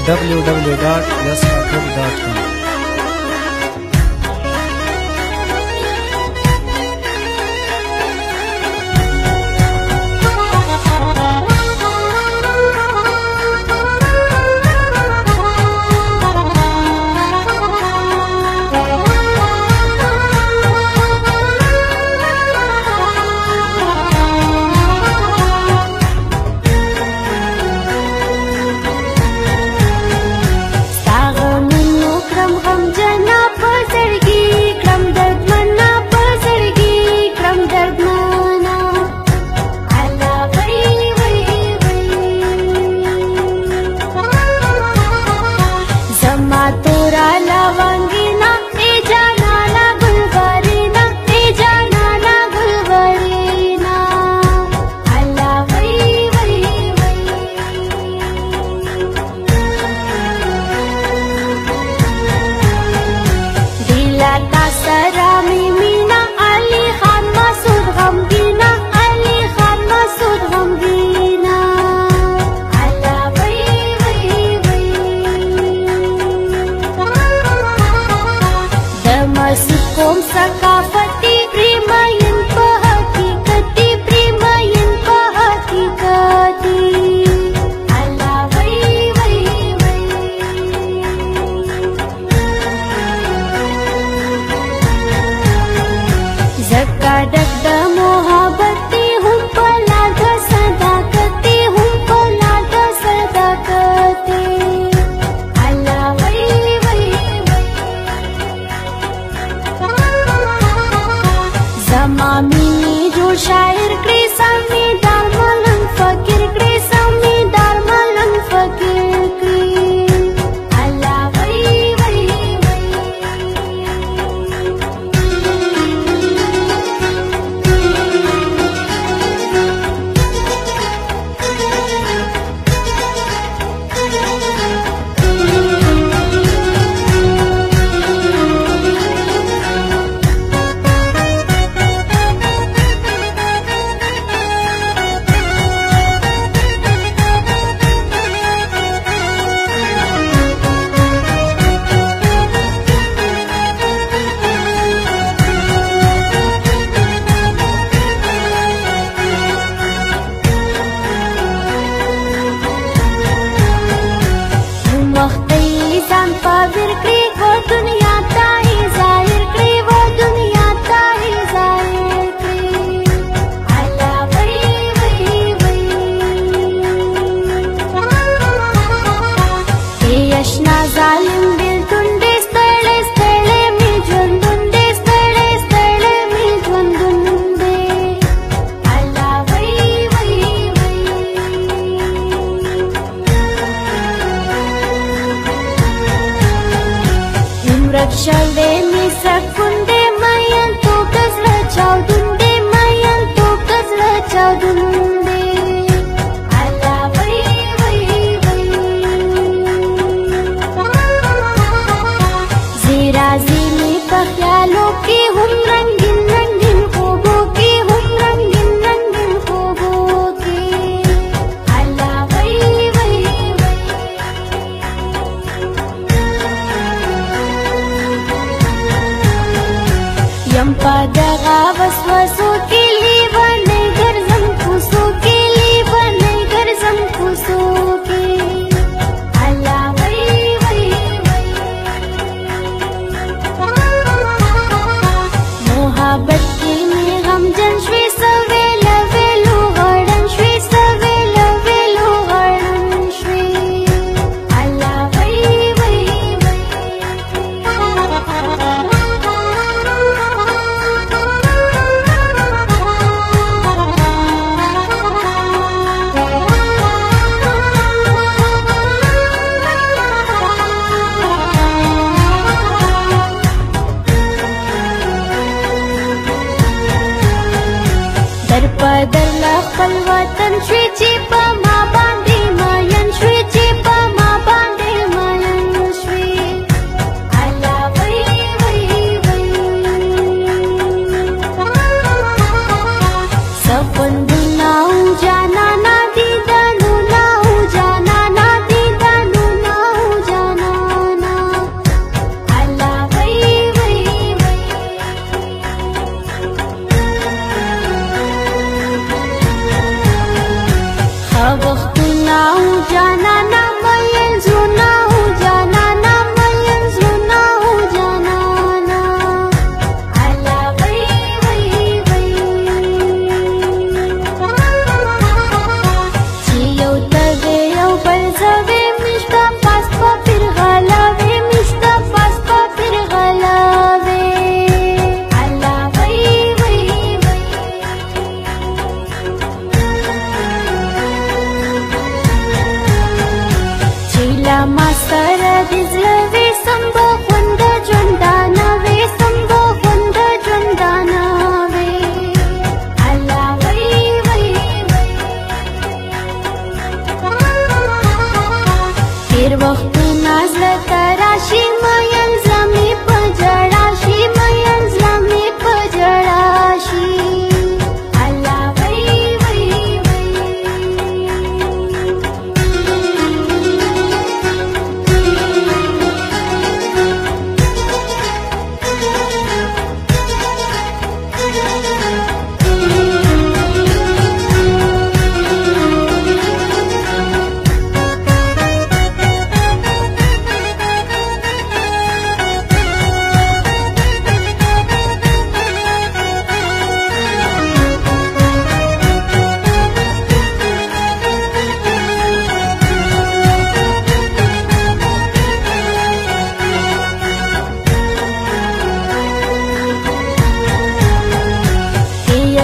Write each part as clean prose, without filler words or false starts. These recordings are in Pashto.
www.yasrathod.com.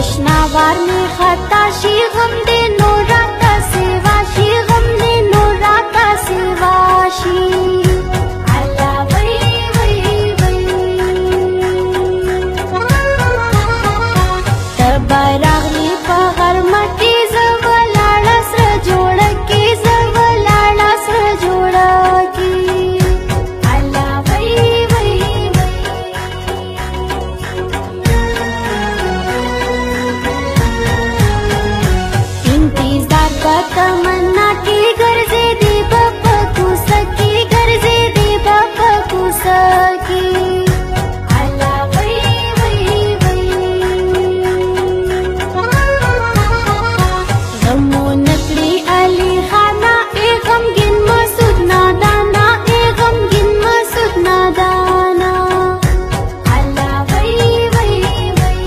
اشنا وار میں خطا شی غم دے نورا کا سوا شی غم دے نورا کا سوا شی اللہ وی وی وی تبراغلی پغر مٹی زولاڑا سر جوڑ کی زولاڑا سر جوڑ کی اللہ وی وی انتظار کا تمنا کی گرزے دی باپا کو سکی گرزے دی باپا کو سکی اللہ وی وی وی غمو نکلی علی خانہ اے غمگن مسعود نادانا اے غمگن مسعود نادانا اللہ وی وی وی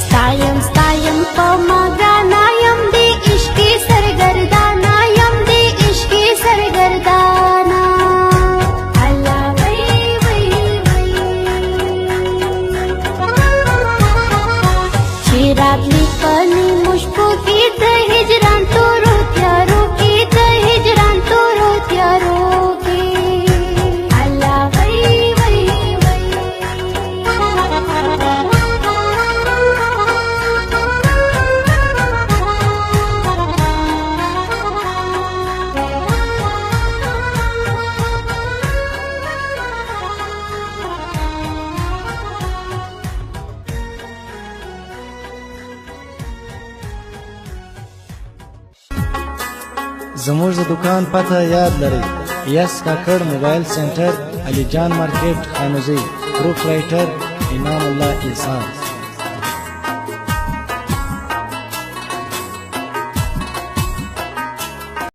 ستایم ستایم پا ماگانا یم دی عشقی سرگردانا یم دی عشقی سرگردانا اللہ وی وی وی چیرات لیپنی مشکو کی دا ہجران تو رو تیارو کی دا ہجران تو رو تیارو کی اللہ وی وی وی زموږ د دکان پته یاد لرئ یس کاکړ موبایل سنټر علی جان مارکیټ خانوزی پروپرایټر انعام الله انسان